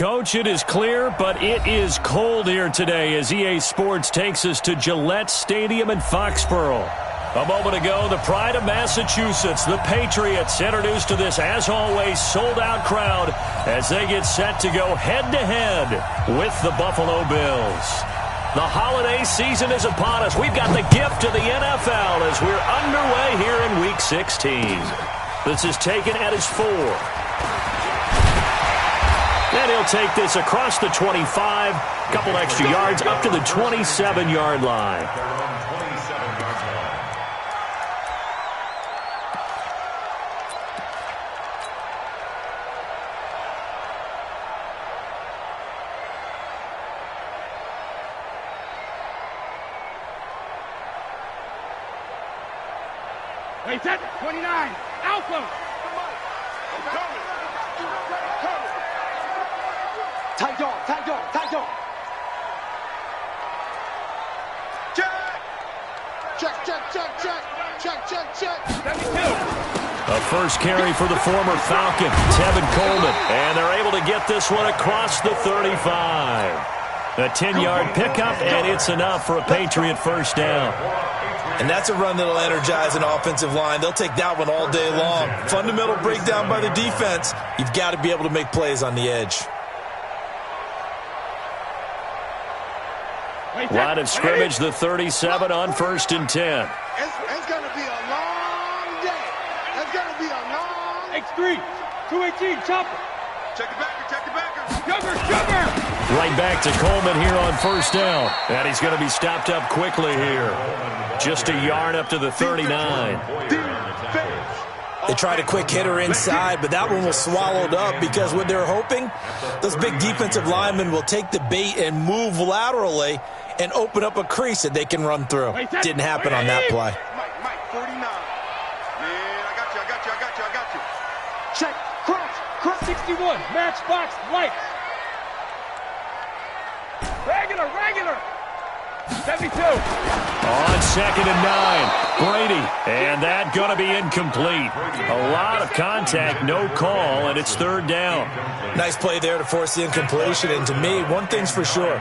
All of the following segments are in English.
Coach, it is clear, but it is cold here today as EA Sports takes us to Gillette Stadium in Foxborough. A moment ago, the pride of Massachusetts, the Patriots, introduced to this, as always, sold-out crowd as they get set to go head-to-head with the Buffalo Bills. The holiday season is upon us. We've got the gift of the NFL as we're underway here in Week 16. This is taken at his 4. And he'll take this across the 25, couple extra yards up to the 27-yard line. Hey, set 29, Alpha. Tight dog, tight dog, tight dog. Check. 72. A first carry for the former Falcon, Tevin Coleman. And they're able to get this one across the 35. A 10-yard pickup, and it's enough for a Patriot first down. And that's a run that'll energize an offensive line. They'll take that one all day long. Fundamental breakdown by the defense. You've got to be able to make plays on the edge. Line of scrimmage, the 37 on 1st and 10. It's going to be a long day. It's going to be a long... X3, 218, chopper. Check the backer. Sugar. Right back to Coleman here on first down. And he's going to be stopped up quickly here. Just a yard up to the 39. They tried a quick hitter inside, but that one was swallowed up because what they're hoping, those big defensive linemen will take the bait and move laterally and open up a crease that they can run through. Didn't happen on that play. Mike, 49. Man, I got you. Check, cross. 61, matchbox, lights. Regular. 72. On 2nd and 9, Brady. And that going to be incomplete. A lot of contact, no call, and it's 3rd down. Nice play there to force the incompletion. And to me, one thing's for sure.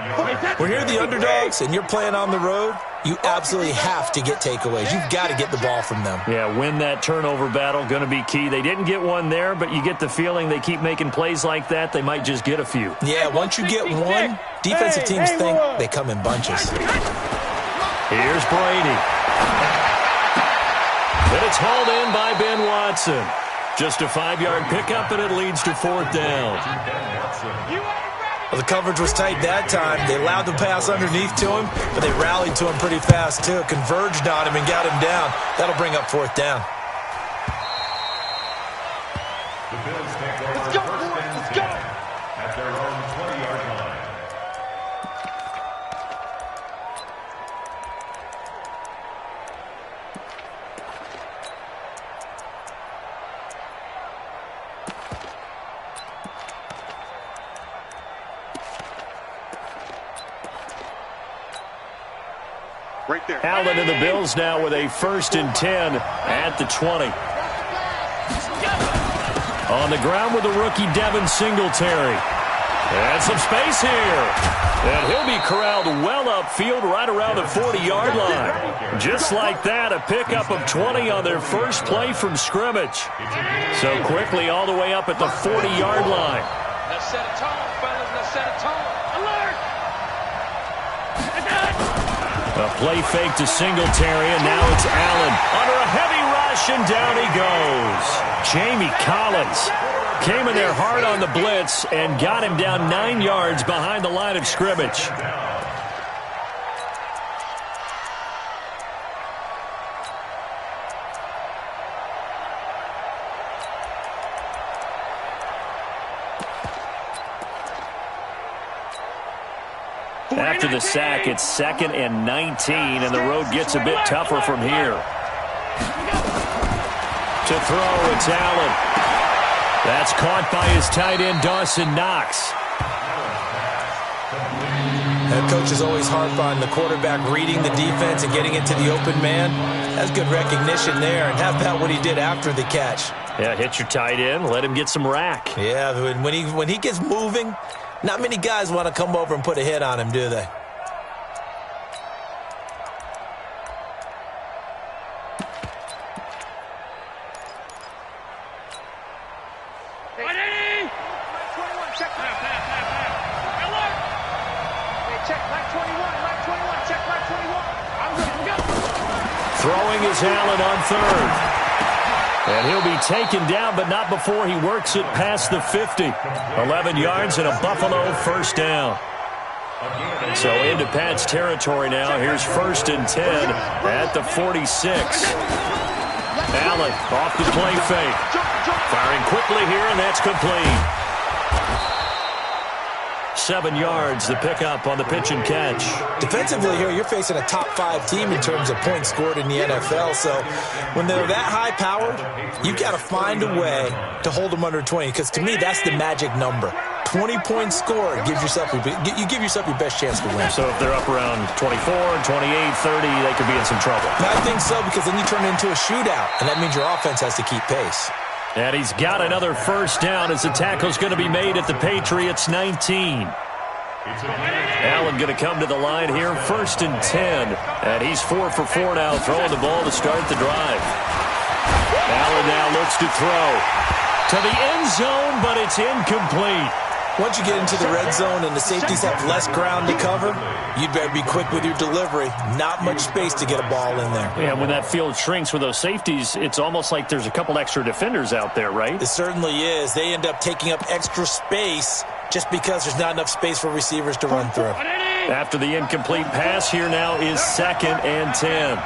When you're the underdogs and you're playing on the road, you absolutely have to get takeaways. You've got to get the ball from them. Yeah, win that turnover battle, going to be key. They didn't get one there, but you get the feeling they keep making plays like that, they might just get a few. Yeah, once you get one, defensive teams think they come in bunches. Here's Brady. And it's hauled in by Ben Watson. Just a 5-yard pickup, and it leads to 4th down. Well, the coverage was tight that time. They allowed the pass underneath to him, but they rallied to him pretty fast, too. Converged on him and got him down. That'll bring up 4th down. Let's go, boys. Let's go. At their own 20-yard line. Right there. Allen and the Bills now with a 1st and 10 at the 20. On the ground with the rookie Devin Singletary. And some space here. And he'll be corralled well upfield right around the 40-yard line. Just like that, a pickup of 20 on their first play from scrimmage. So quickly all the way up at the 40-yard line. Let's set a tone, fellas. Let's set a tone. Alert! A play fake to Singletary, and now it's Allen. Under a heavy rush, and down he goes. Jamie Collins came in there hard on the blitz and got him down 9 yards behind the line of scrimmage. After the sack, it's 2nd and 19, and the road gets a bit tougher from here. To throw, it's Allen. That's caught by his tight end, Dawson Knox. That coach is always harp on the quarterback reading the defense and getting into the open man. That's good recognition there, and how about what he did after the catch? Yeah, hit your tight end, let him get some rack. Yeah, when he gets moving, Not many guys want to come over and put a hit on him, do they? Throwing is Allen on third. And he'll be taken down, but not before he works it past the 50. 11 yards and a Buffalo first down. So into Pat's territory now. Here's 1st and 10 at the 46. Allen off the play fake. Firing quickly here, and that's complete. 7 yards, the pickup on the pitch and catch. Defensively here, you're facing a top 5 team in terms of points scored in the NFL. So when they're that high powered, you've got to find a way to hold them under 20. Because to me, that's the magic number. 20 points scored gives yourself you give yourself your best chance to win. So if they're up around 24, 28, 30, they could be in some trouble. I think so, because then you turn it into a shootout, and that means your offense has to keep pace. And he's got another first down as the tackle's going to be made at the Patriots 19. Allen going to come to the line here, 1st and 10. And he's 4 for 4 now, throwing the ball to start the drive. Allen now looks to throw to the end zone, but it's incomplete. Once you get into the red zone and the safeties have less ground to cover, you'd better be quick with your delivery. Not much space to get a ball in there. Yeah, when that field shrinks with those safeties, it's almost like there's a couple extra defenders out there, right? It certainly is. They end up taking up extra space just because there's not enough space for receivers to run through. After the incomplete pass, here now is 2nd and 10.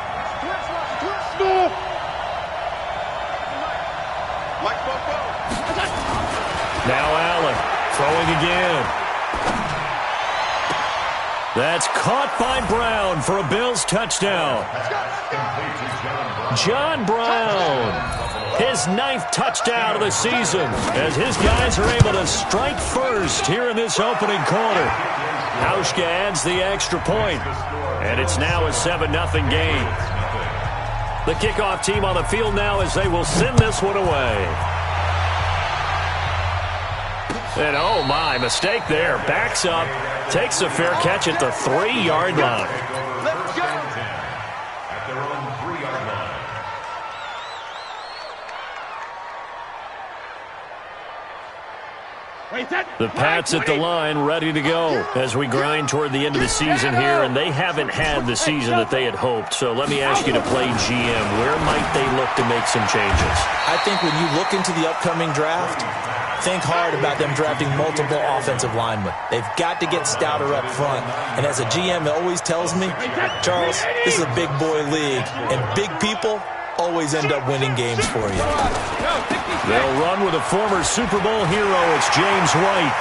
Now Allen throwing again. That's caught by Brown for a Bills touchdown. John Brown, his 9th touchdown of the season, as his guys are able to strike first here in this opening quarter. Hauschka adds the extra point, and it's now a 7-0 game. The kickoff team on the field now as they will send this one away. And oh my, mistake there. Backs up, takes a fair catch at the 3-yard line. At their own 3-yard line. The Pats at the line, ready to go as we grind toward the end of the season here, and they haven't had the season that they had hoped. So let me ask you to play GM. Where might they look to make some changes? I think when you look into the upcoming draft, think hard about them drafting multiple offensive linemen. They've got to get stouter up front. And as a GM, it always tells me, Charles, this is a big boy league, and big people always end up winning games for you. They'll run with a former Super Bowl hero. It's James White.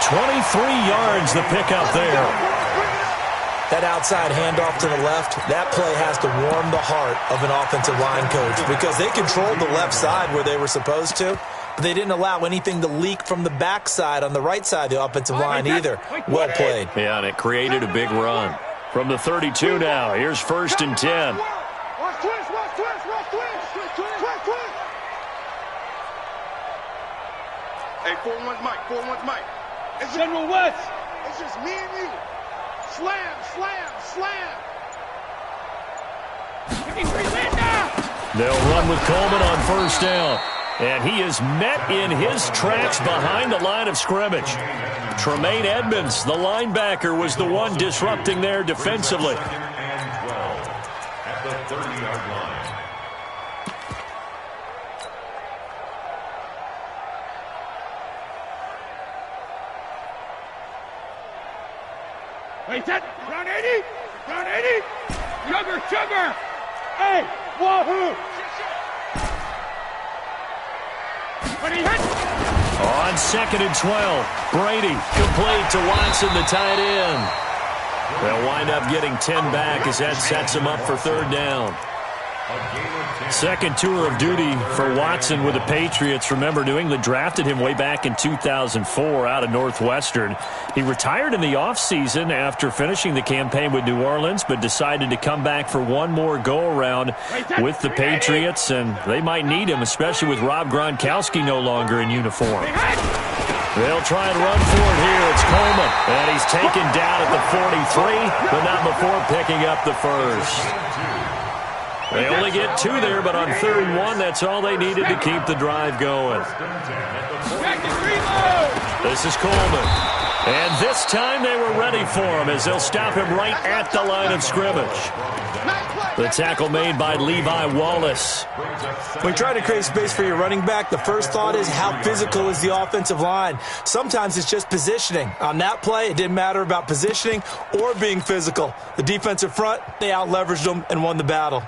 23 yards the pickup there. That outside handoff to the left, that play has to warm the heart of an offensive line coach, because they controlled the left side where they were supposed to, but they didn't allow anything to leak from the backside on the right side of the offensive line either. Well played. Yeah, and it created a big run. From the 32 now, here's 1st and 10. Hey, 4-1's Mike, 4-1's Mike. It's General West. It's just me and you. Slam, slam, slam. They'll run with Coleman on 1st down. And he is met in his tracks behind the line of scrimmage. Tremaine Edmonds, the linebacker, was the one disrupting there defensively. And 12 at the 30-yard line. Wait, that round 80, round 80. Sugar. Hey, wahoo. But he hit. On 2nd and 12, Brady complete to Watson, the tight end. They'll wind up getting 10 back as that sets them up for 3rd down. Second tour of duty for Watson with the Patriots. Remember, New England drafted him way back in 2004 out of Northwestern. He retired in the offseason after finishing the campaign with New Orleans, but decided to come back for one more go-around with the Patriots, and they might need him, especially with Rob Gronkowski no longer in uniform. They'll try and run for it here. It's Coleman, and he's taken down at the 43, but not before picking up the first. They only get 2 there, but on 3rd and 1, that's all they needed to keep the drive going. This is Coleman. And this time they were ready for him as they'll stop him right at the line of scrimmage. The tackle made by Levi Wallace. When trying to create space for your running back, the first thought is how physical is the offensive line. Sometimes it's just positioning. On that play, it didn't matter about positioning or being physical. The defensive front, they out-leveraged them and won the battle.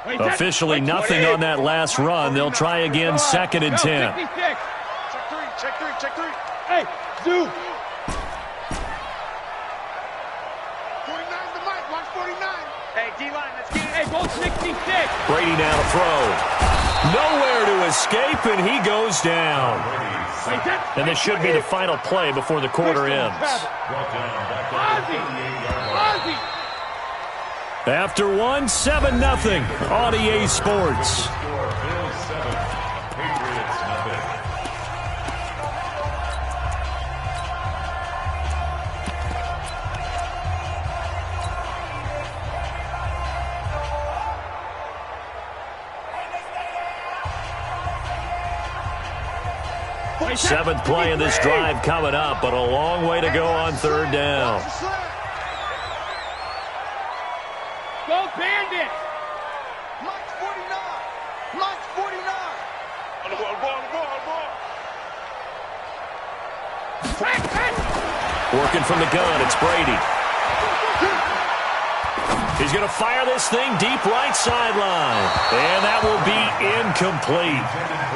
Officially nothing on that last run. They'll try again, 2nd and 10. Check three. Hey, Zoo. 49's the mic. Watch 49. Hey, D-line, let's get it. Hey, go 66. Brady now to throw. Nowhere to escape, and he goes down. And this should be the final play before the quarter ends. After 1, 7-0 on EA Sports. Seventh play of this drive coming up, but a long way to go on 3rd down. Go Bandits! Mike's 49! Mike's 49! On the ball. Working from the gun, it's Brady. He's going to fire this thing deep right sideline. And that will be incomplete.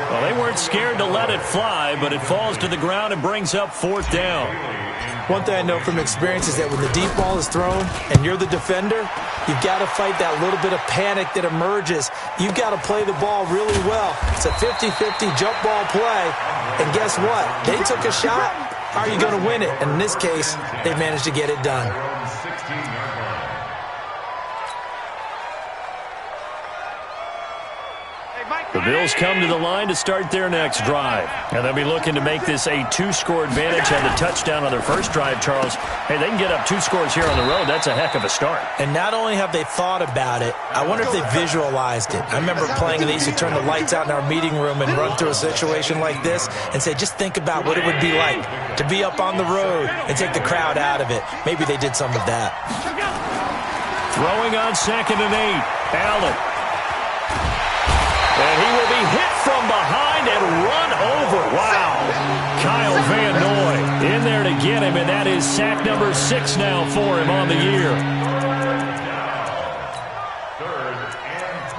Well, they weren't scared to let it fly, but it falls to the ground and brings up 4th down. One thing I know from experience is that when the deep ball is thrown and you're the defender, you've got to fight that little bit of panic that emerges. You've got to play the ball really well. It's a 50-50 jump ball play. And guess what? They took a shot. How are you going to win it? And in this case, they managed to get it done. The Bills come to the line to start their next drive. And they'll be looking to make this a 2-score advantage. Had the touchdown on their first drive, Charles. Hey, they can get up 2 scores here on the road. That's a heck of a start. And not only have they thought about it, I wonder if they visualized it. I remember playing, and they used to turn the lights out in our meeting room and run through a situation like this and say, just think about what it would be like to be up on the road and take the crowd out of it. Maybe they did some of that. Throwing on 2nd and 8. Allen. And he will be hit from behind and run over. Wow. Kyle Van Noy in there to get him, and that is sack number 6 now for him on the year. 3rd and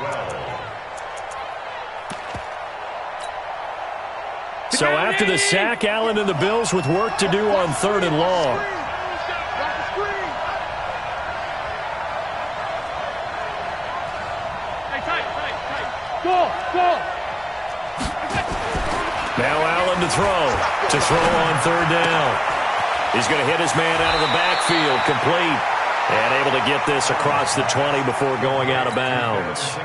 12. So after the sack, Allen and the Bills with work to do on 3rd and long. Now Allen to throw on 3rd down. He's going to hit his man out of the backfield, complete, and able to get this across the 20 before going out of bounds.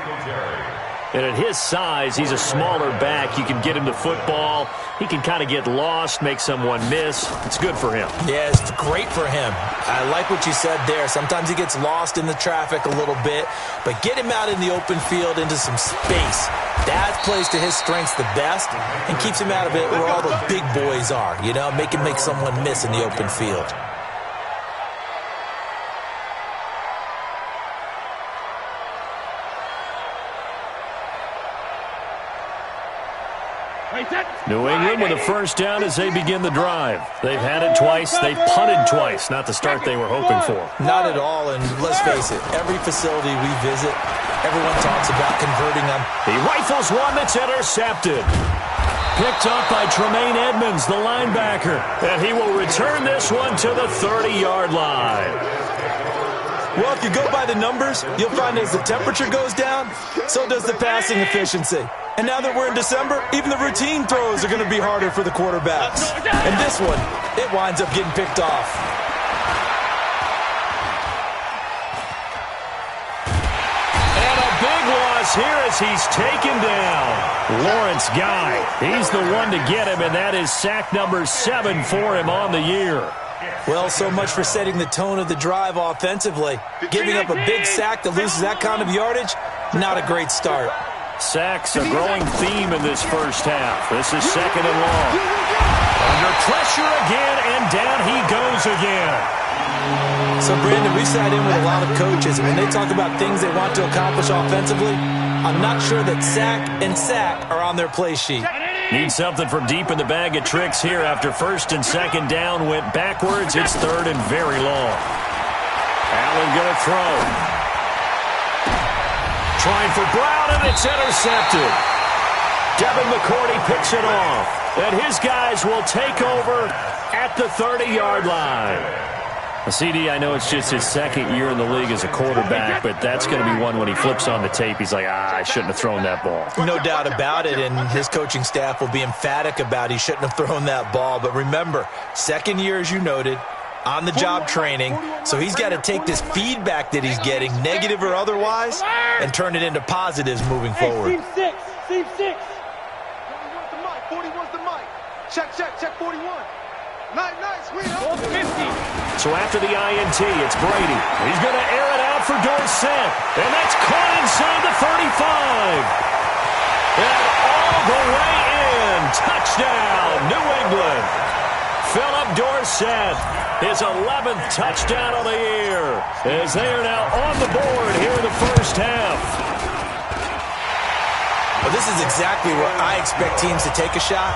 And at his size, he's a smaller back. You can get him the football. He can kind of get lost, make someone miss. It's good for him. Yeah, it's great for him. I like what you said there. Sometimes he gets lost in the traffic a little bit, but get him out in the open field into some space. That plays to his strengths the best and keeps him out of it where all the big boys are, you know, make someone miss in the open field. New England with a first down as they begin the drive. They've had it twice. They've punted twice. Not the start they were hoping for. Not at all, and let's face it, every facility we visit, everyone talks about converting them. He rifles one that's intercepted. Picked up by Tremaine Edmonds, the linebacker. And he will return this one to the 30-yard line. Well, if you go by the numbers, you'll find as the temperature goes down, so does the passing efficiency. And now that we're in December, even the routine throws are going to be harder for the quarterbacks. And this one, it winds up getting picked off. And a big loss here as he's taken down. Lawrence Guy, he's the one to get him, and that is sack number 7 for him on the year. Well, so much for setting the tone of the drive offensively. Giving up a big sack that loses that kind of yardage, not a great start. Sacks a growing theme in this first half. This is 2nd and long. Under pressure again, and down he goes again. So, Brandon, we sat in with a lot of coaches, and when they talk about things they want to accomplish offensively, I'm not sure that sack and sack are on their play sheet. Need something from deep in the bag of tricks here after 1st and 2nd down went backwards. It's 3rd and very long. Allen going to throw. Trying for Brown, and it's intercepted. Devin McCourty picks it off. And his guys will take over at the 30-yard line. CD, I know it's just his 2nd year in the league as a quarterback, but that's going to be one when he flips on the tape. He's like, I shouldn't have thrown that ball. No doubt about it, and his coaching staff will be emphatic about he shouldn't have thrown that ball. But remember, 2nd year, as you noted, on-the-job training, so he's got to take this feedback that he's getting, negative or otherwise, and turn it into positives moving forward. Team 6. 41's the mic. Check 41. Nice, we know. 50. So after the INT, it's Brady. He's going to air it out for Dorsett. And that's caught inside the 35. And all the way in. Touchdown, New England. Philip Dorsett, his 11th touchdown of the year, as they are now on the board here in the first half. Well, this is exactly where I expect teams to take a shot.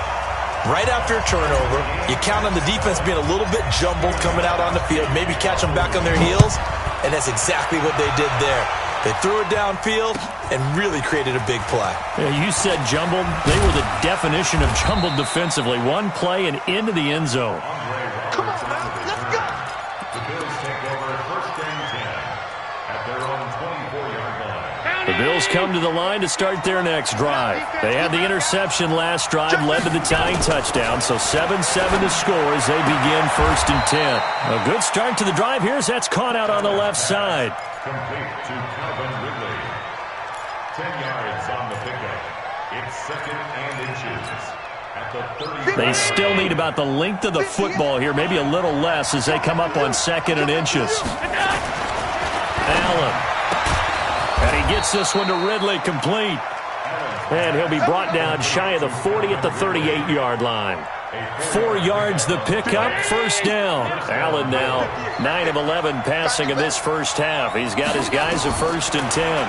Right after a turnover, you count on the defense being a little bit jumbled coming out on the field, maybe catch them back on their heels, and that's exactly what they did there. They threw it downfield and really created a big play. Yeah, you said jumbled. They were the definition of jumbled defensively. One play and into the end zone. Come on, man. Let's go. The Bills take over 1st and 10 at their own 24-yard line. The Bills come to the line to start their next drive. They had the interception last drive, led to the tying touchdown, so 7-7 to score as they begin 1st and 10. A good start to the drive here as that's caught out on the left side. Complete to Calvin Ridley. 10 yards on the pickup. It's 2nd and inches at the 30. They still need about the length of the football here, maybe a little less as they come up on 2nd and inches. Allen. And he gets this one to Ridley complete. And he'll be brought down shy of the 40 at the 38-yard line. 4 yards the pickup, 1st down. Allen now 9 of 11 passing in this first half. He's got his guys at 1st and 10.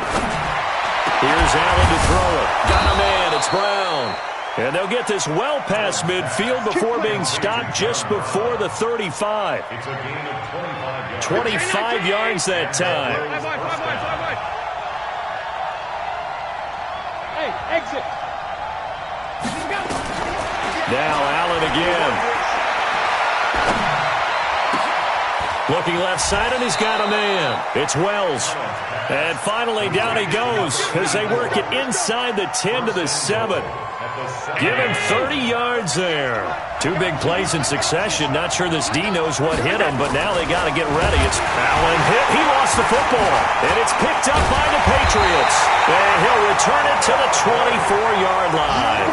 Here's Allen to throw it. Got a man, it's Brown. And they'll get this well past midfield before being stopped just before the 35. It's a gain of 25 yards that time. Hey, exit. Now Allen again. Looking left side, and he's got a man. It's Wells. And finally, down he goes as they work it inside the 10 to the 7. Give him 30 yards there. 2 big plays in succession. Not sure this D knows what hit him, but now they got to get ready. It's Allen hit. He lost the football. And it's picked up by the Patriots. And he'll return it to the 24-yard line.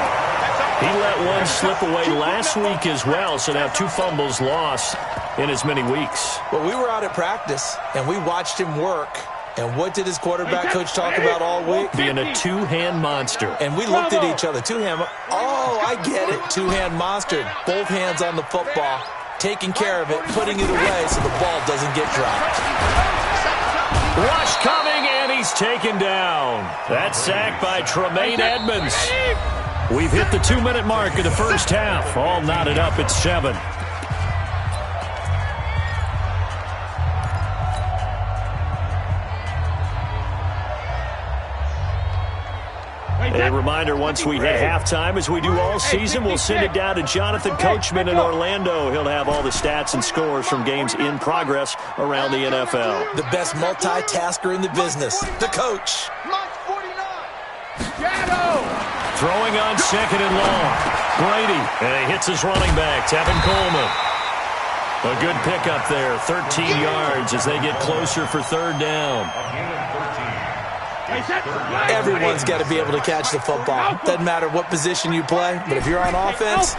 He let one slip away last week as well, so now 2 fumbles lost in as many weeks. Well, we were out at practice, and we watched him work. And what did his quarterback coach talk about all week? Being a two-hand monster. And we looked at each other. Two-hand. Oh, I get it. Two-hand monster. Both hands on the football, taking care of it, putting it away so the ball doesn't get dropped. Rush coming, and he's taken down. That sack by Tremaine Edmonds. We've hit the 2-minute mark of the first half. All knotted up at 7. A reminder, once we hit halftime, as we do all season, we'll send it down to Jonathan Coachman in Orlando. He'll have all the stats and scores from games in progress around the NFL. The best multitasker in the business, the coach. Throwing on second and long. Brady, and he hits his running back, Tevin Coleman. A good pickup there, 13 yards as they get closer for third down. Everyone's got to be able to catch the football. Doesn't matter what position you play, but if you're on offense,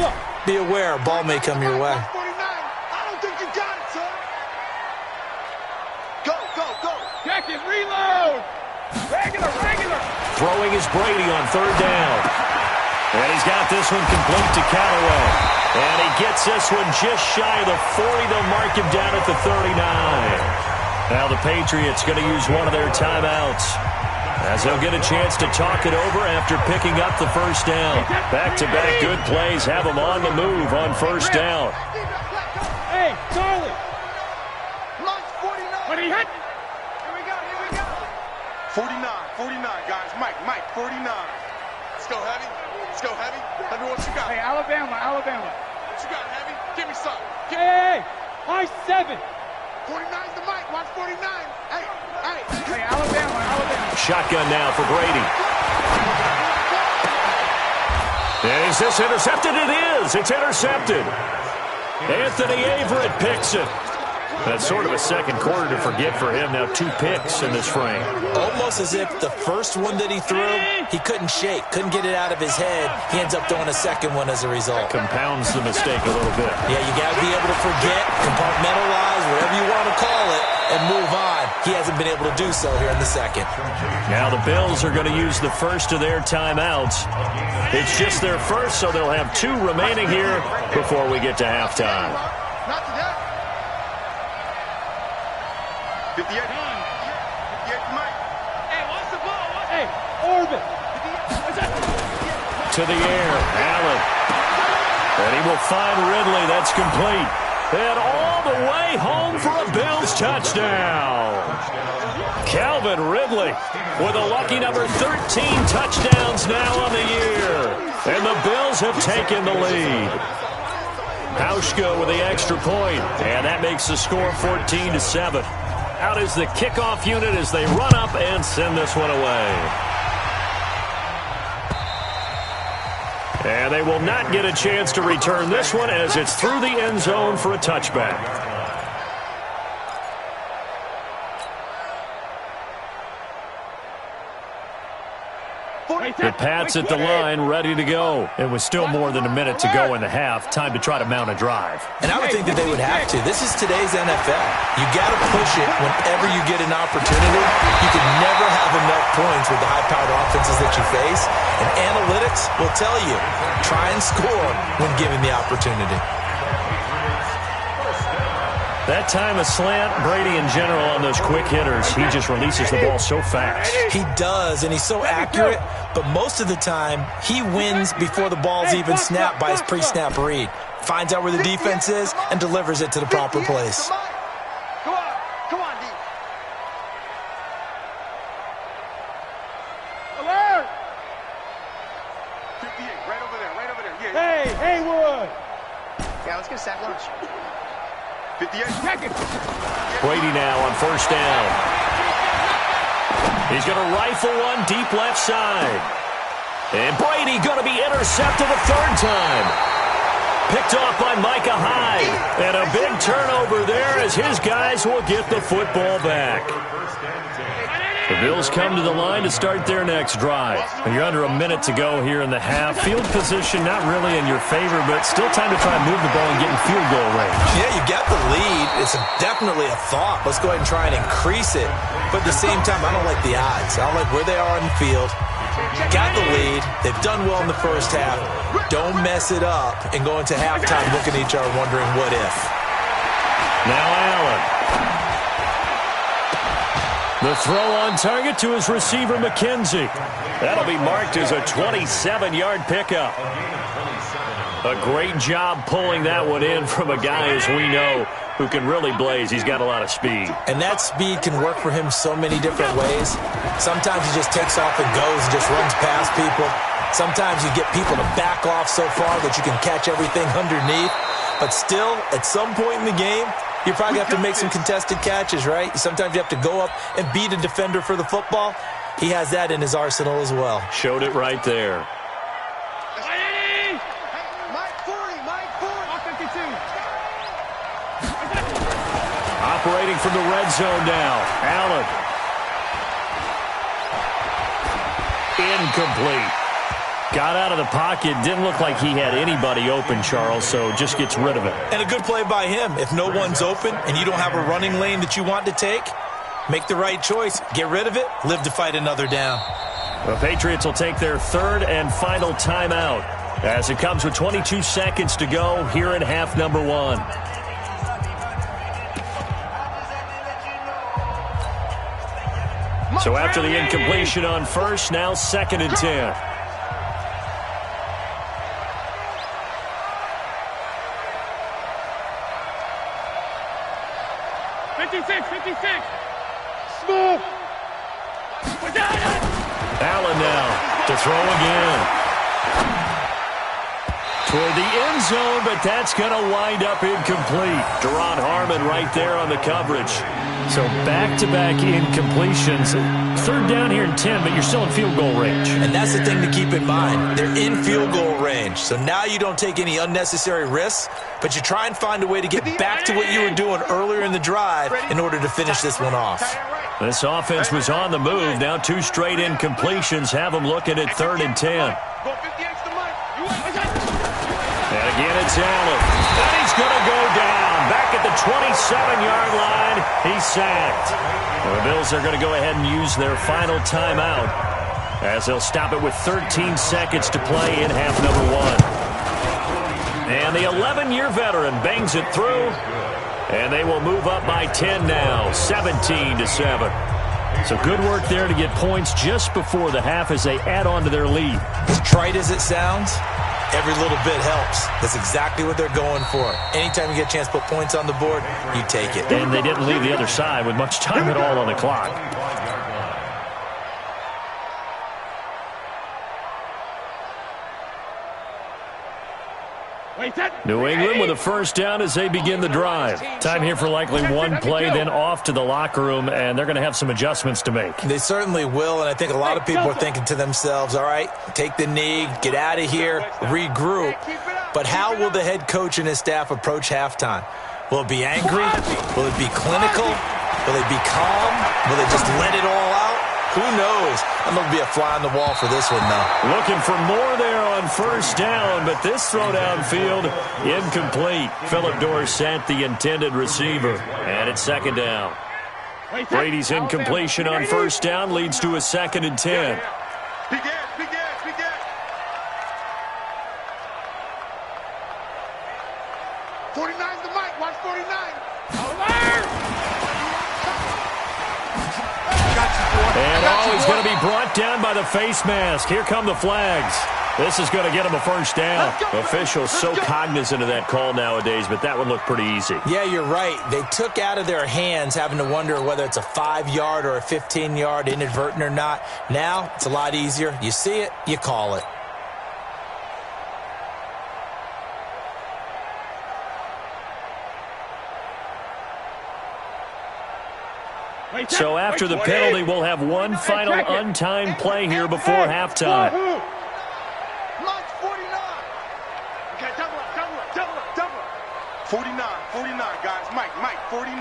be aware a ball may come your way. I don't think you got it, son. Go. Check it, reload. Regular. Throwing is Brady on third down. And he's got this one complete to Callaway. And he gets this one just shy of the 40. They'll mark him down at the 39. Now the Patriots going to use one of their timeouts, as they'll get a chance to talk it over after picking up the first down. Back-to-back good plays have them on the move on first down. Hey, Charlie. Launch 49. What are you hitting? Here we go. 49, guys. Mike, 49. Let's go, Heavy. Let me what you got. Hey, Alabama. What you got, Heavy? Give me something. Hey, I-7. 49's the Mike. Watch 49. Hey, Alabama. Shotgun now for Brady. And is this intercepted? It is. It's intercepted. Anthony Averett picks it. That's sort of a second quarter to forget for him. Now 2 picks in this frame. Almost as if the first one that he threw, he couldn't shake, couldn't get it out of his head. He ends up throwing a second one as a result. Compounds the mistake a little bit. Yeah, you got to be able to forget, compartmentalize, whatever you want to call it, and move on. He hasn't been able to do so here in the second. Now the Bills are going to use the first of their timeouts. It's just their first, so they'll have 2 remaining here before we get to halftime. Not to that. 58 Mike. Hey, what's the ball? Hey, orbit. To the air, Allen. And he will find Ridley. That's complete. And all the way home for a Bills touchdown. Calvin Ridley with a lucky number 13 touchdowns now on the year. And the Bills have taken the lead. Hauschka with the extra point, and that makes the score 14-7. Out is the kickoff unit as they run up and send this one away. And they will not get a chance to return this one as it's through the end zone for a touchback. The Pats at the line, ready to go. It was still more than a minute to go in the half. Time to try to mount a drive. And I would think that they would have to. This is today's NFL. You got to push it whenever you get an opportunity. You can never have enough points with the high-powered offenses that you face. And analytics will tell you, try and score when given the opportunity. That time a slant, Brady in general on those quick hitters, he just releases the ball so fast. He does, and he's so accurate, but most of the time he wins before the ball's even snapped by his pre-snap read. Finds out where the defense is and delivers it to the proper place. Come on, D. Alert! 58, right over there. Yeah. Hey, Haywood! Yeah, let's get a sack lunch. 58 seconds. Brady now on first down. He's going to rifle one deep left side. And Brady going to be intercepted a third time. Picked off by Micah Hyde. And a big turnover there as his guys will get the football back. The Bills come to the line to start their next drive. And you're under a minute to go here in the half. Field position not really in your favor, but still time to try and move the ball and get in field goal range. Yeah, you got the lead. It's definitely a thought. Let's go ahead and try and increase it. But at the same time, I don't like the odds. I don't like where they are on the field. Got the lead. They've done well in the first half. Don't mess it up and go into halftime looking at each other wondering what if. Now Allen. The throw on target to his receiver, McKenzie. That'll be marked as a 27-yard pickup. A great job pulling that one in from a guy, as we know, who can really blaze. He's got a lot of speed. And that speed can work for him so many different ways. Sometimes he just takes off and goes and just runs past people. Sometimes you get people to back off so far that you can catch everything underneath. But still, at some point in the game, you probably have to make some contested catches, right? Sometimes you have to go up and beat a defender for the football. He has that in his arsenal as well. Showed it right there. Operating from the red zone now. Allen. Incomplete. Got out of the pocket. Didn't look like he had anybody open, Charles, so just gets rid of it. And a good play by him. If no one's open and you don't have a running lane that you want to take, make the right choice. Get rid of it. Live to fight another down. The Patriots will take their third and final timeout as it comes with 22 seconds to go here in half number one. So after the incompletion on first, now 2nd and 10. Allen now to throw again. Toward the end zone, but that's going to wind up incomplete. Deron Harmon right there on the coverage. So back-to-back incompletions. Third down here in 10, but you're still in field goal range. And that's the thing to keep in mind. They're in field goal range. So now you don't take any unnecessary risks, but you try and find a way to get back to what you were doing earlier in the drive in order to finish this one off. This offense was on the move. Now 2 straight incompletions have them looking at 3rd and 10. And again, it's Allen. And he's going to go down. Back at the 27-yard line, he's sacked. The Bills are going to go ahead and use their final timeout as they'll stop it with 13 seconds to play in half number one. And the 11-year veteran bangs it through, and they will move up by 10 now, 17-7. So good work there to get points just before the half as they add on to their lead. As trite as it sounds, every little bit helps. That's exactly what they're going for. Anytime you get a chance to put points on the board, you take it. And they didn't leave the other side with much time at all on the clock. New England with a first down as they begin the drive. Time here for likely one play, then off to the locker room, and they're going to have some adjustments to make. They certainly will, and I think a lot of people are thinking to themselves, all right, take the knee, get out of here, regroup. But how will the head coach and his staff approach halftime? Will it be angry? Will it be clinical? Will it be calm? Will they just let it all out? Who knows? I'm going to be a fly on the wall for this one, though. Looking for more there on first down, but this throw downfield, incomplete. Philip Dorsett, the intended receiver, and it's 2nd down. Brady's incompletion on first down leads to a 2nd and 10. Big ass. 49's the mic. Watch 49. And he's going to be brought down by the face mask. Here come the flags. This is going to get him a first down. Officials so cognizant of that call nowadays, but that would look pretty easy. Yeah, you're right. They took out of their hands having to wonder whether it's a 5-yard or a 15-yard inadvertent or not. Now, it's a lot easier. You see it, you call it. So after the penalty, we'll have one final untimed play here before halftime. 49, guys. Mike, 49.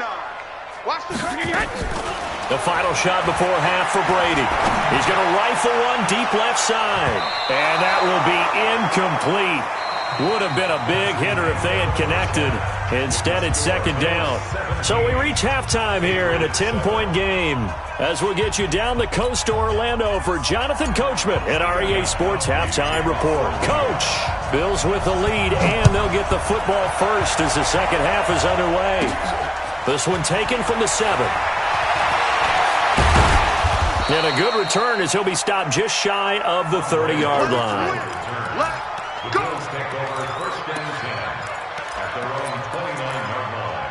Watch the The final shot before half for Brady. He's going to rifle one deep left side. And that will be incomplete. Would have been a big hitter if they had connected. Instead, it's 2nd down. So we reach halftime here in a 10-point game as we'll get you down the coast to Orlando for Jonathan Coachman at our EA Sports Halftime Report. Coach, Bills with the lead, and they'll get the football first as the second half is underway. This one taken from the 7. And a good return as he'll be stopped just shy of the 30-yard line. Bills take over 1st and 10 at their own 29-yard line.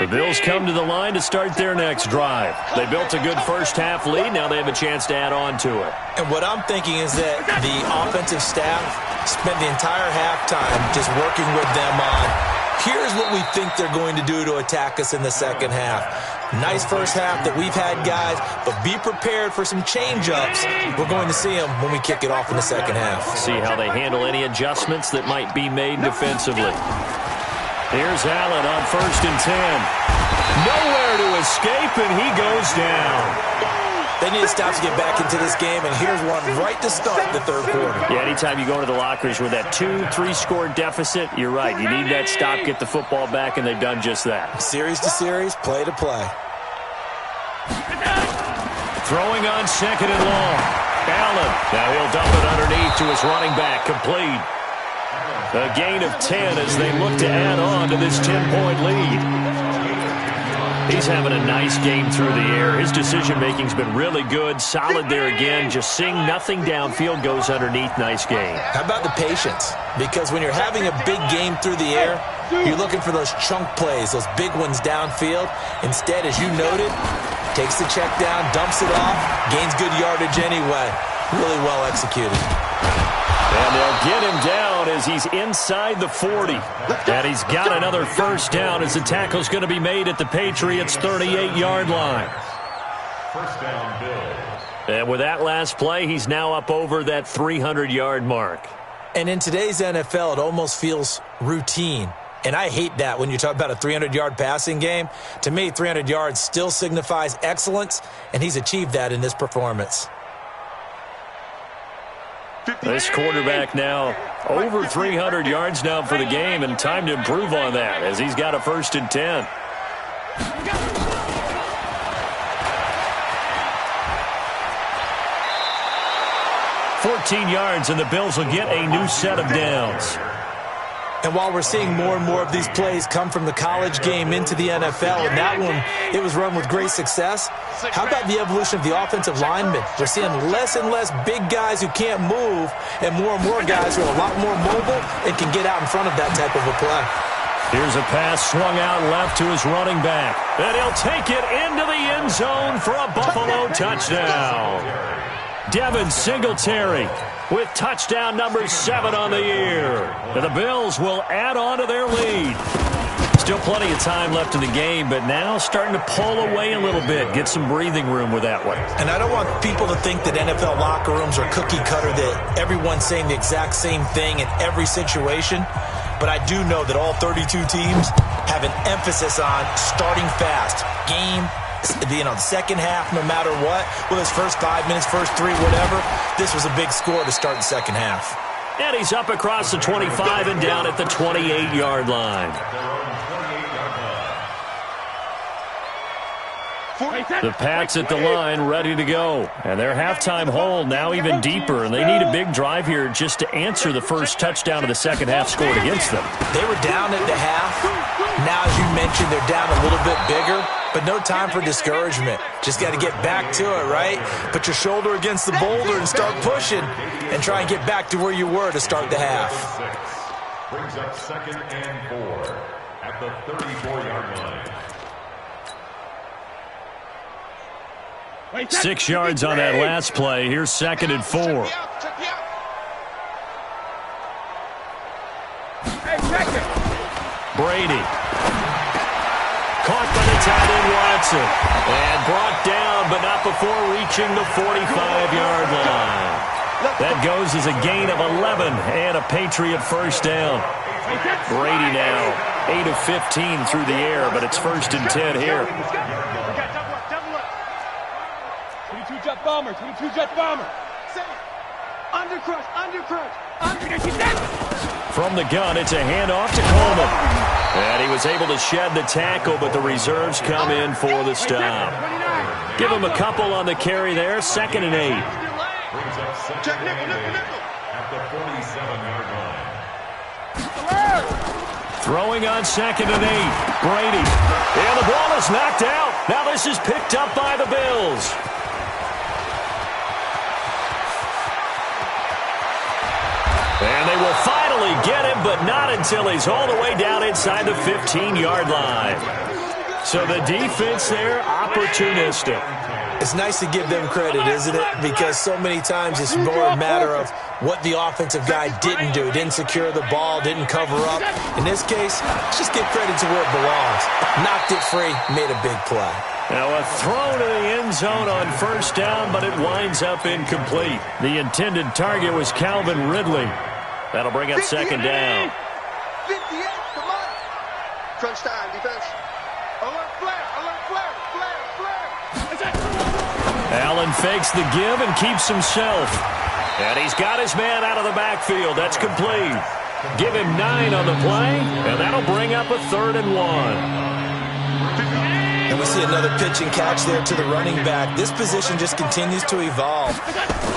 The Bills come to the line to start their next drive. They built a good first-half lead. Now they have a chance to add on to it. And what I'm thinking is that the offensive staff spent the entire halftime just working with them on, here's what we think they're going to do to attack us in the second half. Nice first half that we've had, guys, but be prepared for some change-ups. We're going to see them when we kick it off in the second half. See how they handle any adjustments that might be made defensively. Here's Allen on 1st and 10. Nowhere to escape, and he goes down. They need to stop to get back into this game, and here's one right to start the third quarter. Yeah, anytime you go into the lockers with that 2-3 score deficit, you're right. You need that stop, get the football back, and they've done just that. Series to series, play to play. Throwing on 2nd and long. Allen. Now he'll dump it underneath to his running back. Complete. A gain of 10 as they look to add on to this 10-point lead. He's having a nice game through the air. His decision-making's been really good. Solid there again. Just seeing nothing downfield, goes underneath. Nice game. How about the patience? Because when you're having a big game through the air, you're looking for those chunk plays, those big ones downfield. Instead, as you noted, takes the check down, dumps it off, gains good yardage anyway. Really well executed. And they'll get him down as he's inside the 40. And he's got another first down as the tackle's going to be made at the Patriots' 38-yard line. First down, Bills. And with that last play, he's now up over that 300-yard mark. And in today's NFL, it almost feels routine. And I hate that when you talk about a 300-yard passing game. To me, 300 yards still signifies excellence, and he's achieved that in this performance. This quarterback now over 300 yards now for the game, and time to improve on that as he's got a 1st and 10. yards, and the Bills will get a new set of downs. And while we're seeing more and more of these plays come from the college game into the NFL, and that one, it was run with great success, how about the evolution of the offensive linemen? We're seeing less and less big guys who can't move and more guys who are a lot more mobile and can get out in front of that type of a play. Here's a pass swung out left to his running back. And he'll take it into the end zone for a Buffalo touchdown. Devin Singletary with touchdown number 7 on the year. And the Bills will add on to their lead. Still plenty of time left in the game, but now starting to pull away a little bit. Get some breathing room with that one. And I don't want people to think that NFL locker rooms are cookie cutter, that everyone's saying the exact same thing in every situation. But I do know that all 32 teams have an emphasis on starting fast. The second half, no matter what, whether it's first 5 minutes, first 3, whatever, this was a big score to start the second half. And he's up across the 25 and down at the 28-yard line. The Pats at the line ready to go. And their halftime hole now even deeper. And they need a big drive here just to answer the first touchdown of the second half scored against them. They were down at the half. Now, as you mentioned, they're down a little bit bigger. But no time for discouragement. Just got to get back to it, right? Put your shoulder against the boulder and start pushing. And try and get back to where you were to start the half. Brings up 2nd and 4 at the 34-yard line. 6 yards on that last play. Here's 2nd and 4. Brady. Caught by the tight end Watson. And brought down, but not before reaching the 45-yard line. That goes as a gain of 11 and a Patriot first down. Brady now 8 of 15 through the air, but it's 1st and 10 here. 22-jet bomber, 22-jet bomber. Undercrush. From the gun, it's a handoff to Coleman. And he was able to shed the tackle, but the reserves come in for the stop. Give him a couple on the carry there, 2nd and 8. Check nickel. At the 47-yard line. Throwing on 2nd and 8. Brady. And the ball is knocked out. Now this is picked up by the Bills. And they will finally get him, but not until he's all the way down inside the 15-yard line. So the defense there, opportunistic. It's nice to give them credit, isn't it? Because so many times it's more a matter of what the offensive guy didn't do. Didn't secure the ball, didn't cover up. In this case, let's just give credit to where it belongs. Knocked it free, made a big play. Now a throw to the end zone on first down, but it winds up incomplete. The intended target was Calvin Ridley. That'll bring up second down. 58, come on. Crunch time, defense. Alert flare, Allen fakes the give and keeps himself. And he's got his man out of the backfield. That's complete. Give him 9 on the play, and that'll bring up a 3rd and 1. And we see another pitch and catch there to the running back. This position just continues to evolve.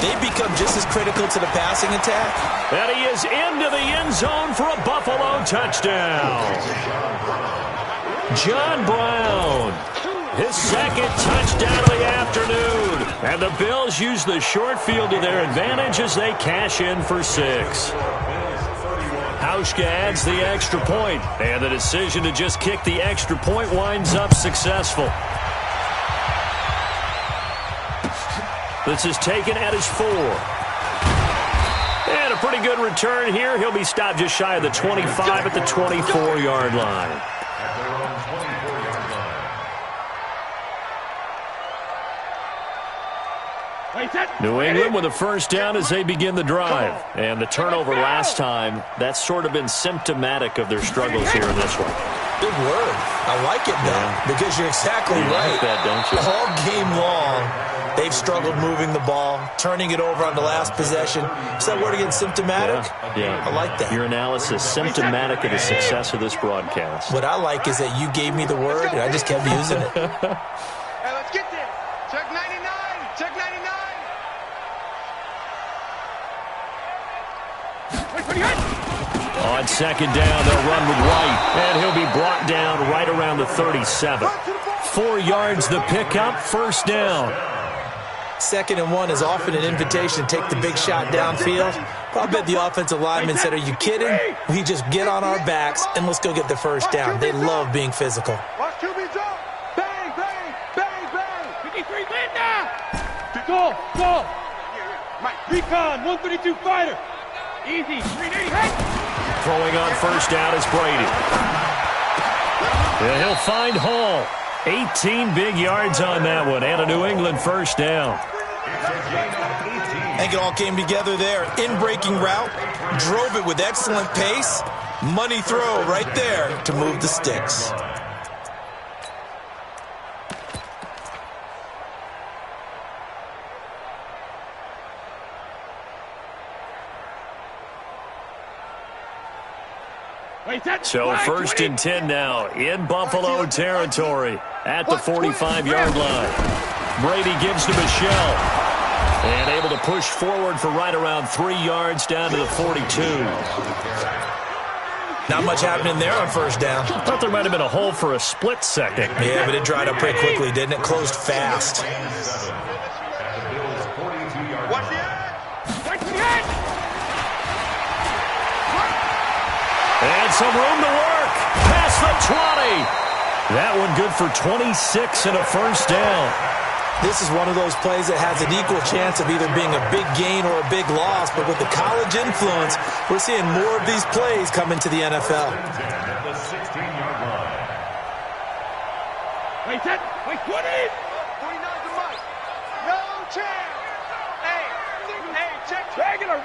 They become just as critical to the passing attack. And he is into the end zone for a Buffalo touchdown. John Brown, his second touchdown of the afternoon. And the Bills use the short field to their advantage as they cash in for 6. Hauschka adds the extra point, and the decision to just kick the extra point winds up successful. This is taken at his 4. And a pretty good return here. He'll be stopped just shy of the 25 at the 24-yard line. New England with a first down as they begin the drive. And the turnover last time, that's sort of been symptomatic of their struggles here in this one. Good word. I like it, though, because you're exactly right. Like that, don't you? All game long, they've struggled moving the ball, turning it over on the last possession. Is that word again, symptomatic? Yeah. I like that. Your analysis, symptomatic of the success of this broadcast. What I like is that you gave me the word, and I just kept using it. Hey, let's get there. Check 99. Check 99. On second down, they'll run with White, and he'll be brought down right around the 37. 4 yards the pickup, first down. 2nd and 1 is often an invitation to take the big shot downfield. I bet the offensive lineman said, are you kidding? We just get on our backs and let's go get the first down. They love being physical. Watch QB drop. Bang, bang, bang, bang. 53 Linda. Go. Mike, recon, 132 fighter. Easy, 380, hey! Throwing on first down is Brady. And he'll find Hall. 18 big yards on that one, and a New England first down. I think it all came together there. In-breaking route, drove it with excellent pace. Money throw right there to move the sticks. So 1st and 10 now in Buffalo territory at the 45-yard line. Brady gives to Michel. And able to push forward for right around 3 yards down to the 42. Not much happening there on first down. I thought there might have been a hole for a split second. Yeah, but it dried up pretty quickly, didn't it? Closed fast. Watch the edge. And some room to work. Past the 20. That one good for 26 and a first down. This is one of those plays that has an equal chance of either being a big gain or a big loss, but with the college influence, we're seeing more of these plays come into the NFL. At the 16-yard line. Wait, 20! 49 to Mike. No chance. Hey, check. Regular.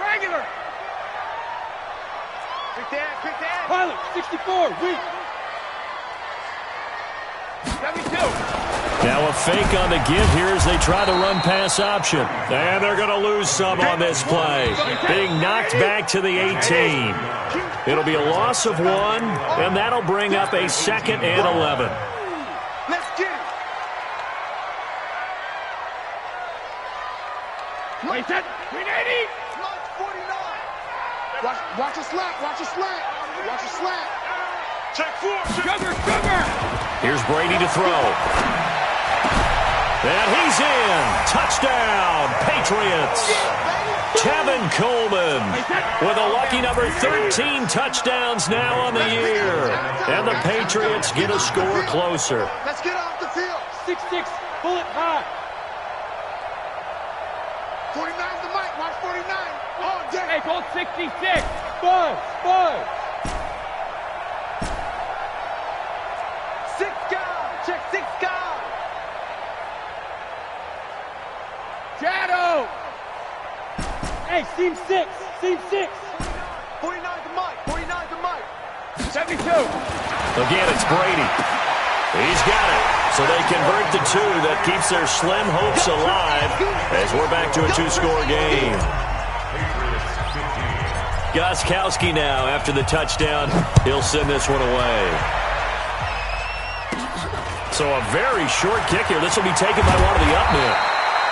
Quick down. Pilot, 64, weak. 72. Now a fake on the give here as they try the run-pass option. And they're going to lose some on this play. Being knocked back to the 18. It'll be a loss of 1, and that'll bring up a 2nd and 11. Let's get it. Wait, 380. Lunch 49. Watch a slap. Check 4. Sugar. Here's Brady to throw. And he's in. Touchdown, Patriots. Yeah, baby. Tevin Coleman with a lucky number 13 touchdowns now on the year. And the Patriots get a score closer. Let's get off the field. 6-6, pull it high. 49's the mic. Watch 49. All day. Hey, hold 66. Buzz. 6 guys. Check 6 guys. Shadow. Hey, seam 6. 49's the mic. 49's the mic. 72. Again, it's Brady. He's got it. So they convert the 2. That keeps their slim hopes alive as we're back to a 2-score game. Gostkowski now after the touchdown. He'll send this one away. So a very short kick here. This will be taken by one of the up men.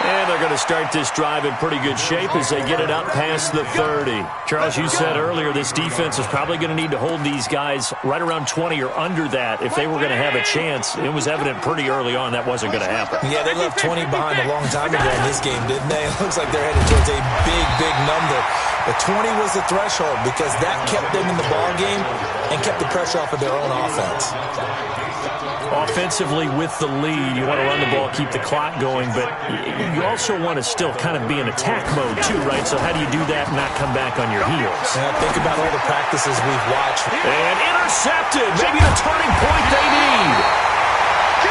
And they're going to start this drive in pretty good shape as they get it up past the 30. Charles, you said earlier this defense is probably going to need to hold these guys right around 20 or under that if they were going to have a chance. It was evident pretty early on that wasn't going to happen. Yeah, they left 20 behind a long time ago in this game, didn't they? It looks like they're headed towards a big number. But 20 was the threshold because that kept them in the ball game and kept the pressure off of their own offense. Offensively with the lead, you want to run the ball, keep the clock going, but you also want to still kind of be in attack mode too, right? So how do you do that and not come back on your heels? Think about all the practices we've watched. And intercepted, maybe the turning point they need.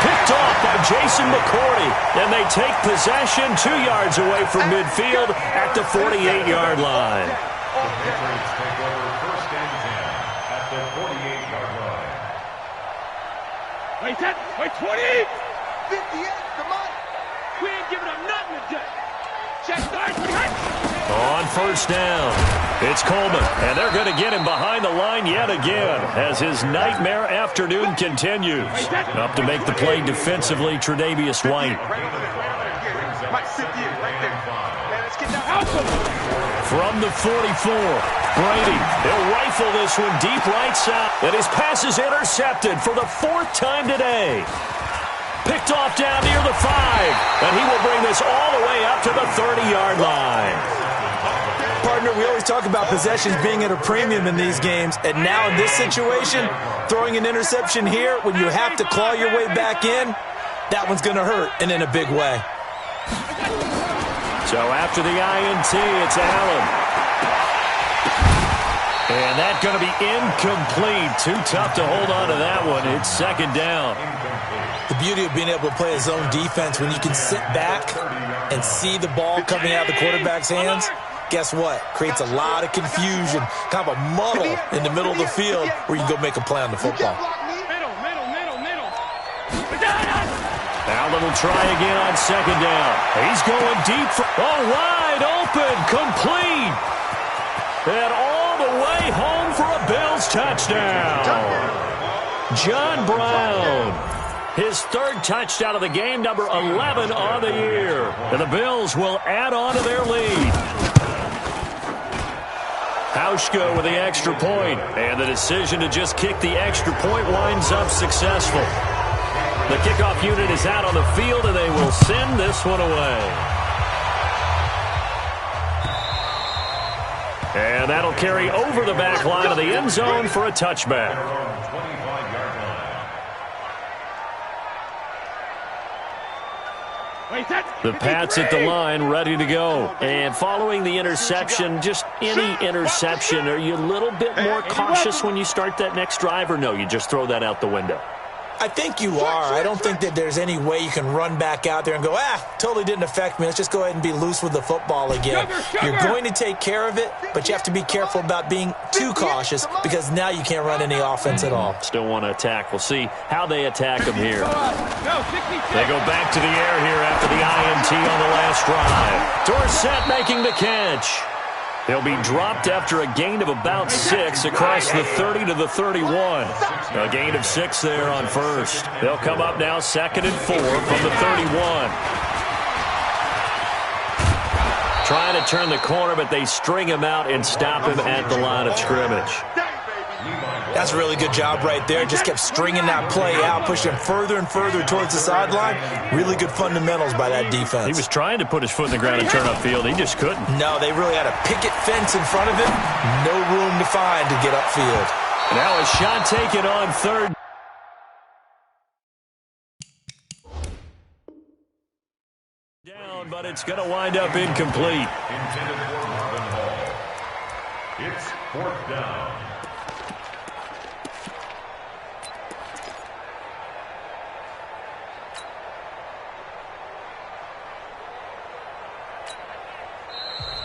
Picked off by Jason McCourty, and they take possession 2 yards away from midfield at the 48-yard line. Patriots take over 1st and 10 at the 48-yard line. Wait, 20. 58's the mic. We ain't giving up nothing today. Check start. On 1st down, it's Coleman, and they're going to get him behind the line yet again as his nightmare afternoon continues. Up to make the play defensively, Tre'Davious White. Mike, 58 right there. Man, let's get that out. From the 44, Brady, he'll rifle this one deep right side. And his pass is intercepted for the 4th time today. Picked off down near the 5. And he will bring this all the way up to the 30-yard line. Partner, we always talk about possessions being at a premium in these games. And now in this situation, throwing an interception here when you have to claw your way back in, that one's going to hurt, and in a big way. So after the INT, it's Allen. And that's going to be incomplete. Too tough to hold on to that one. It's 2nd down. The beauty of being able to play a zone defense when you can sit back and see the ball coming out of the quarterback's hands, guess what? Creates a lot of confusion, kind of a muddle in the middle of the field where you can go make a play on the football. Middle. Allen will try again on 2nd down. He's going deep. Wide open, complete. And all the way home for a Bills touchdown. John Brown. His 3rd touchdown of the game, number 11 on the year. And the Bills will add on to their lead. Hauschka with the extra point. And the decision to just kick the extra point winds up successful. The kickoff unit is out on the field, and they will send this one away. And that'll carry over the back line of the end zone for a touchback. The Pats at the line, ready to go. And following the interception, just any interception, are you a little bit more cautious when you start that next drive, or no, you just throw that out the window? I think you are. I don't think that there's any way you can run back out there and go, totally didn't affect me. Let's just go ahead and be loose with the football again. You're going to take care of it, but you have to be careful about being too cautious because now you can't run any offense at all. Still want to attack. We'll see how they attack them here. They go back to the air here after the INT on the last drive. Dorsett making the catch. They'll be dropped after a gain of about 6 across the 30 to the 31. A gain of 6 there on 1st. They'll come up now 2nd and 4 from the 31. Trying to turn the corner, but they string him out and stop him at the line of scrimmage. That's a really good job right there. Just kept stringing that play out, pushed him further and further towards the sideline. Really good fundamentals by that defense. He was trying to put his foot in the ground and turn upfield. He just couldn't. No, they really had a picket fence in front of him. No room to find to get upfield. Now a shot taken on third. Down, but it's going to wind up incomplete. Intended for Marvin Hall. It's 4th down.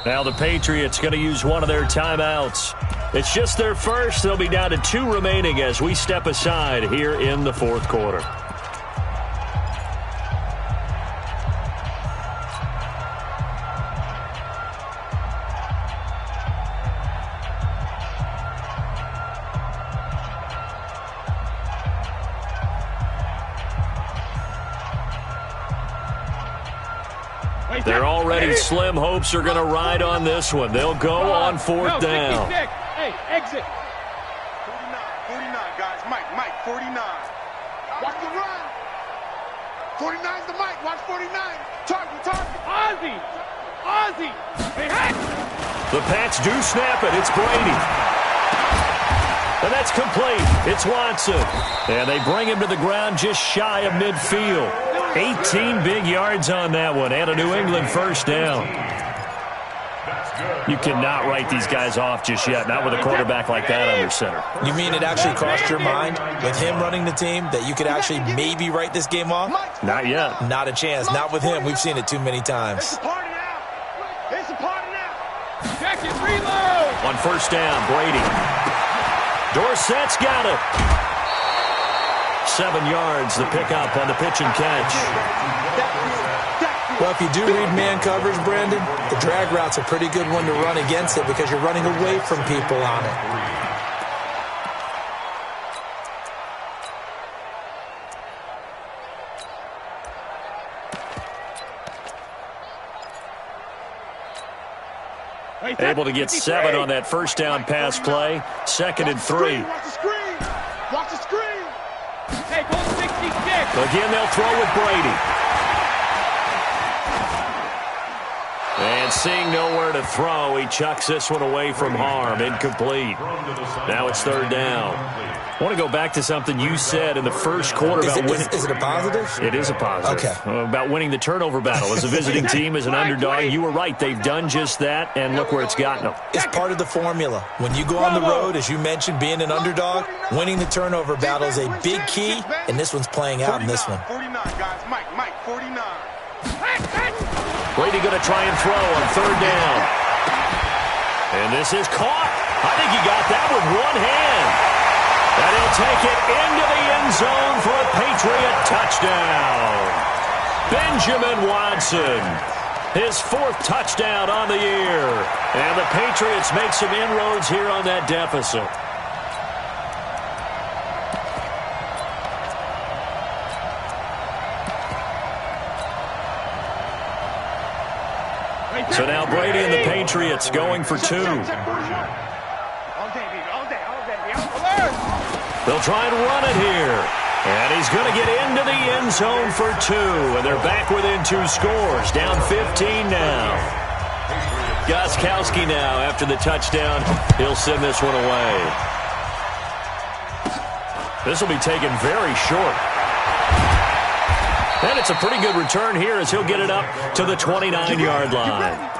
Now the Patriots going to use one of their timeouts. It's just their first. They'll be down to 2 remaining as we step aside here in the 4th quarter. They're already slim hopes are going to ride on this one. They'll go on 4th down. Hey, exit. 49, guys. Mike, 49. Watch the run. 49's the Mike. Watch 49. Target. Ozzie. Hey, hey. The Pats do snap it. It's Brady. And that's complete. It's Watson. And they bring him to the ground just shy of midfield. 18 big yards on that one, and a New England first down. You cannot write these guys off just yet, not with a quarterback like that under center. You mean it actually crossed your mind with him running the team that you could actually maybe write this game off? Not yet. Not a chance. Not with him. We've seen it too many times. It's a party now. Check it, reload. On 1st down, Brady. Dorsett's got it. 7 yards, the pickup on the pitch and catch. Well, if you do read man coverage, Brandon, the drag route's a pretty good one to run against it because you're running away from people on it. Able to get 7 on that 1st down pass play. 2nd and 3. Watch the screen. Hey, go 66. Again, they'll throw with Brady. And seeing nowhere to throw, he chucks this one away from harm. Incomplete. Now it's 3rd down. I want to go back to something you said in the first quarter about winning. Is it a positive? It is a positive. Okay. About winning the turnover battle. As a visiting team, as an underdog, you were right. They've done just that, and look where it's gotten them. It's part of the formula. When you go on the road, as you mentioned, being an underdog, winning the turnover battle is a big key, and this one's playing out in this one. 49, guys. Mike, 49. Brady going to try and throw on 3rd down. And this is caught. I think he got that with one hand. And he'll take it into the end zone for a Patriot touchdown. Benjamin Watson, his 4th touchdown on the year. And the Patriots make some inroads here on that deficit. So now Brady and the Patriots going for 2. All day, baby. They'll try and run it here. And he's going to get into the end zone for 2. And they're back within 2 scores. Down 15 now. Gostkowski now after the touchdown. He'll send this one away. This will be taken very short. And it's a pretty good return here as he'll get it up to the 29-yard line.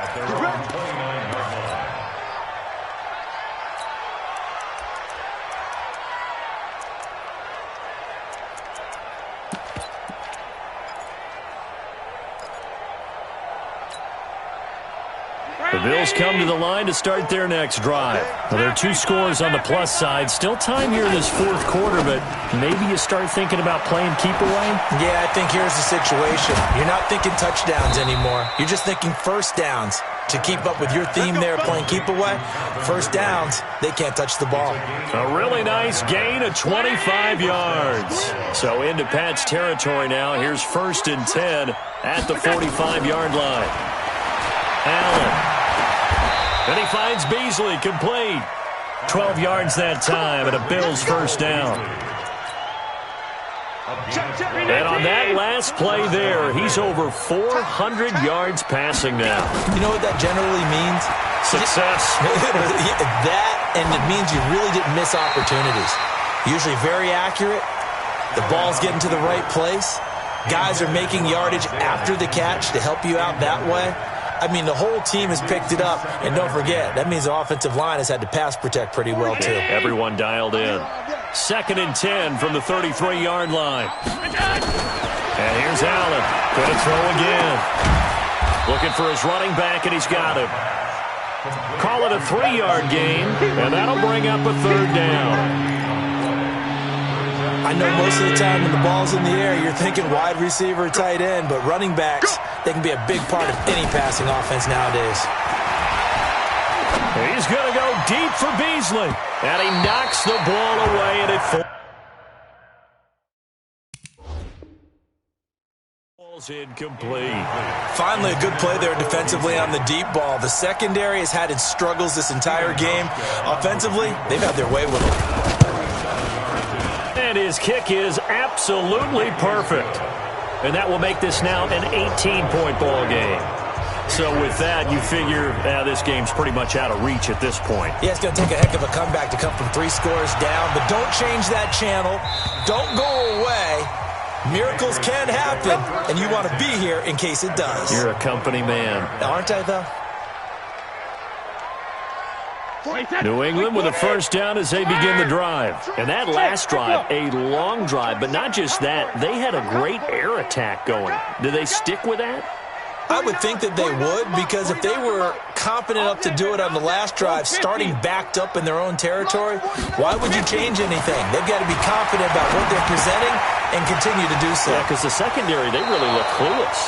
The Bills come to the line to start their next drive. Well, there are 2 scores on the plus side. Still time here in this 4th quarter, but maybe you start thinking about playing keep away? Yeah, I think here's the situation. You're not thinking touchdowns anymore. You're just thinking 1st downs. To keep up with your theme there, playing keep away, 1st downs, they can't touch the ball. A really nice gain of 25 yards. So into Pat's territory now. Here's 1st and 10 at the 45-yard line. Allen. And he finds Beasley complete. 12 yards that time, and a Bills first down. And on that last play there, he's over 400 yards passing now. You know what that generally means? Success. That, and it means you really didn't miss opportunities. Usually very accurate. The ball's getting to the right place. Guys are making yardage after the catch to help you out that way. I mean, the whole team has picked it up. And don't forget, that means the offensive line has had to pass protect pretty well, too. Everyone dialed in. 2nd and 10 from the 33-yard line. And here's Allen. Gonna throw again. Looking for his running back, and he's got him. Call it a 3-yard gain, and that'll bring up a 3rd down. I know most of the time when the ball's in the air, you're thinking wide receiver, tight end, but running backs, they can be a big part of any passing offense nowadays. He's going to go deep for Beasley, and he knocks the ball away, and it falls incomplete. Finally, a good play there defensively on the deep ball. The secondary has had its struggles this entire game. Offensively, they've had their way with it. And his kick is absolutely perfect. And that will make this now an 18-point ball game. So with that, you figure this game's pretty much out of reach at this point. Yeah, it's going to take a heck of a comeback to come from 3 scores down. But don't change that channel. Don't go away. Miracles can happen, and you want to be here in case it does. You're a company man. Aren't I, though? New England with a first down as they begin the drive. And that last drive, a long drive, but not just that. They had a great air attack going. Do they stick with that? I would think that they would, because if they were confident enough to do it on the last drive, starting backed up in their own territory, why would you change anything? They've got to be confident about what they're presenting and continue to do so. Yeah, because the secondary, they really look clueless.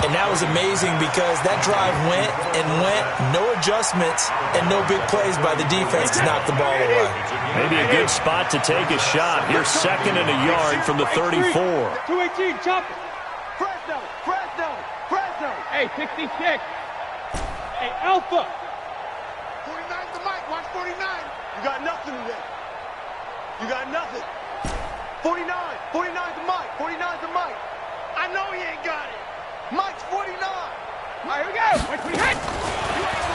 And that was amazing because that drive went and went, no adjustments, and no big plays by the defense to knock the ball away. Maybe a good spot to take a shot. Here's 2nd and a yard from the 34. 218, chop it. Fresno. Hey, 66. Hey, Alpha. 49's the mic. Watch 49. You got nothing today. You got nothing. 49. 49's the mic. 49's the mic. I know he ain't got it. Mike's 49. All right, here we go. Watch me hit.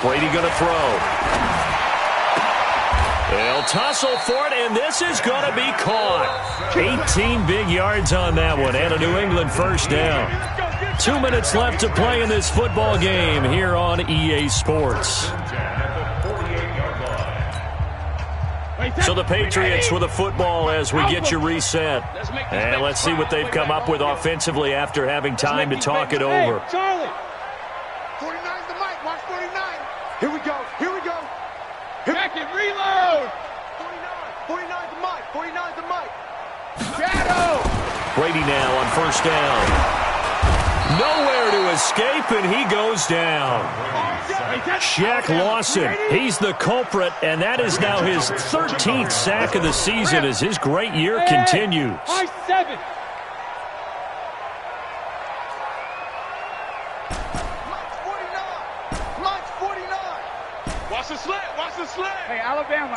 Brady going to throw. They'll tussle for it, and this is going to be caught. 18 big yards on that one, and a New England first down. 2 minutes left to play in this football game here on EA Sports. So the Patriots with a football as we get you reset. And let's see what they've come up with offensively after having time to talk it over. Hey, Charlie. 49's the mic. Watch 49. Here we go. Back and reload. 49's the mic. 49's the mic. Shadow. Brady now on first down. Nowhere to escape, and he goes down. Shaq Lawson, he's the culprit, and that is now his 13th sack of the season as his great year continues. High 7. Mike's 49. Watch the slant. Hey, Alabama.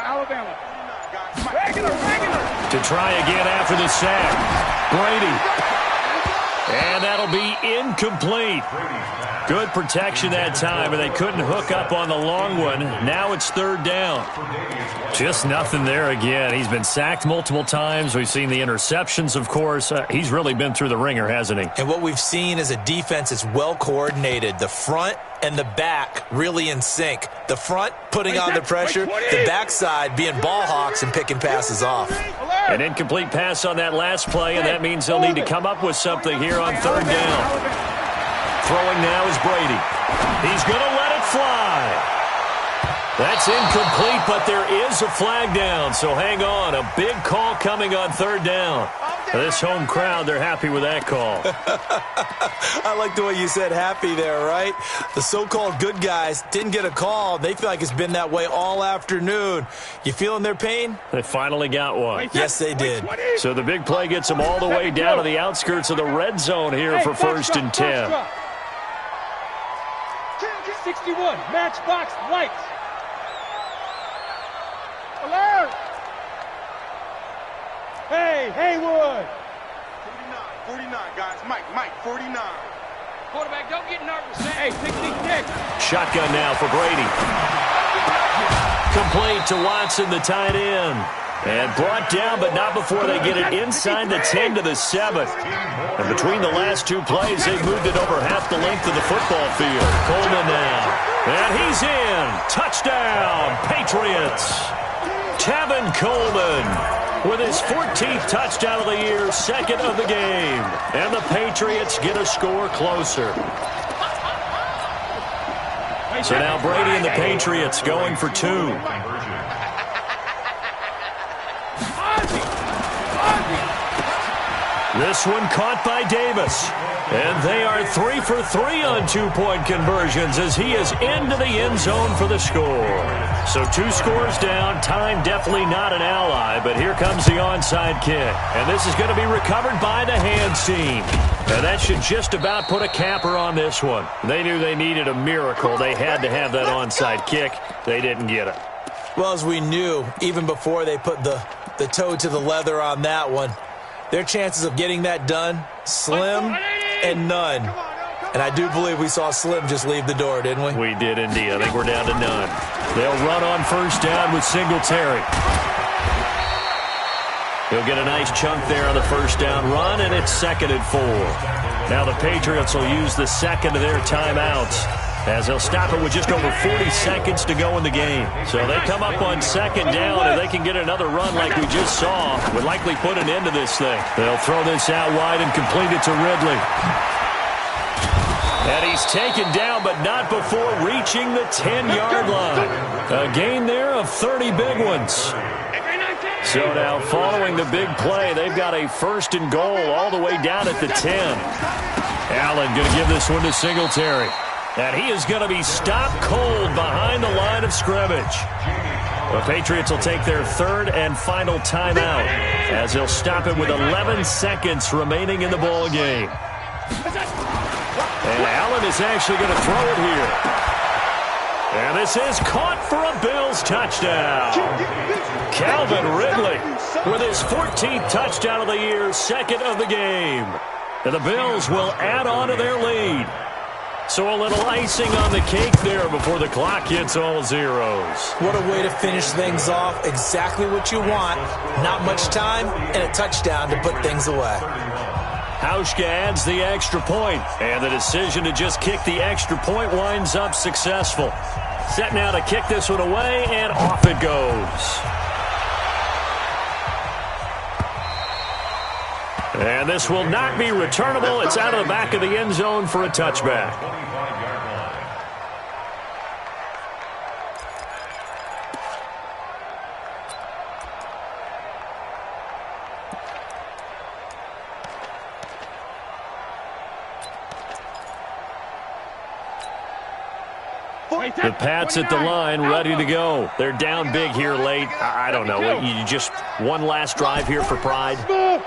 Regular. To try again after the sack. Brady. And that'll be incomplete. Good protection that time, and they couldn't hook up on the long one. Now it's 3rd down. Just nothing there again. He's been sacked multiple times. We've seen the interceptions, of course. He's really been through the ringer, hasn't he? And what we've seen is a defense that's well coordinated. The front and the back really in sync. The front putting on the pressure, the backside being ball hawks and picking passes off. An incomplete pass on that last play, and that means they'll need to come up with something here on 3rd down. Throwing now is Brady. He's going to let it fly. That's incomplete, but there is a flag down, so hang on. A big call coming on 3rd down. This home crowd, they're happy with that call. I like the way you said happy there, right? The so-called good guys didn't get a call. They feel like it's been that way all afternoon. You feeling their pain? They finally got one. Yes, they did. So the big play gets them all the way down to the outskirts of the red zone here for 1st and 10. 61, matchbox lights. 11. Hey, Haywood. 49, guys. Mike, 49. Quarterback, don't get nervous. Hey, 66. Shotgun now for Brady. Complete to Watson, the tight end. And brought down, but not before they get it inside the 10 to the 7. And between the last two plays, they've moved it over half the length of the football field. Coleman now. And he's in. Touchdown, Patriots. Tevin Coleman with his 14th touchdown of the year, second of the game. And the Patriots get a score closer. So now Brady and the Patriots going for 2. This one caught by Davis. And they are 3 for 3 on two-point conversions as he is into the end zone for the score. So 2 scores down. Time definitely not an ally, but here comes the onside kick. And this is going to be recovered by the hands team. And that should just about put a capper on this one. They knew they needed a miracle. They had to have that onside kick. They didn't get it. Well, as we knew, even before they put the toe to the leather on that one, their chances of getting that done, slim and none. And I do believe we saw Slim just leave the door, didn't we? We did indeed. I think we're down to none. They'll run on first down with Singletary. He'll get a nice chunk there on the first down run, and it's 2nd and 4. Now the Patriots will use the second of their timeouts as they'll stop it with just over 40 seconds to go in the game. So they come up on 2nd down, and they can get another run like we just saw. Would likely put an end to this thing. They'll throw this out wide and complete it to Ridley. And he's taken down, but not before reaching the 10-yard line. A gain there of 30 big ones. So now following the big play, they've got a 1st and goal all the way down at the 10. Allen going to give this one to Singletary. And he is going to be stopped cold behind the line of scrimmage. The Patriots will take their 3rd and final timeout as they'll stop it with 11 seconds remaining in the ball game. And Allen is actually going to throw it here. And this is caught for a Bills touchdown. Calvin Ridley with his 14th touchdown of the year, 2nd of the game. And the Bills will add on to their lead. So a little icing on the cake there before the clock hits all zeros. What a way to finish things off. Exactly what you want. Not much time and a touchdown to put things away. Hauschka adds the extra point, and the decision to just kick the extra point winds up successful. Set now to kick this one away, and off it goes. And this will not be returnable. It's out of the back of the end zone for a touchback. The Pats at the line, ready to go. They're down big here late. I don't know. You just one last drive here for pride?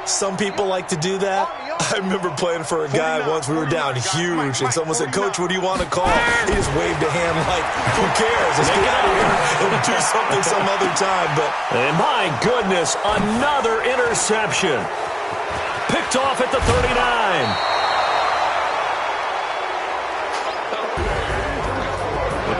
Some people like to do that. I remember playing for a guy once. We were down huge, and someone said, "Coach, what do you want to call?" He just waved a hand like, "Who cares? Let's get out of here and do something some other time." And my goodness, another interception. Picked off at the 39.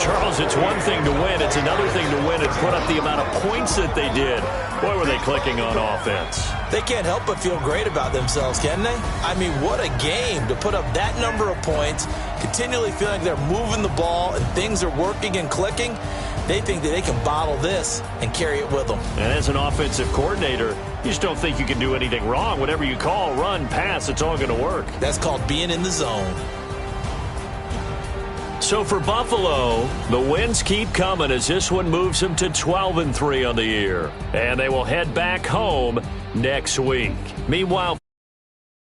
Charles, it's one thing to win. It's another thing to win and put up the amount of points that they did. Boy, were they clicking on offense. They can't help but feel great about themselves, can they? I mean, what a game to put up that number of points, continually feeling like they're moving the ball and things are working and clicking. They think that they can bottle this and carry it with them. And as an offensive coordinator, you just don't think you can do anything wrong. Whatever you call, run, pass, it's all going to work. That's called being in the zone. So for Buffalo, the wins keep coming as this one moves them to 12-3 on the year. And they will head back home next week. Meanwhile,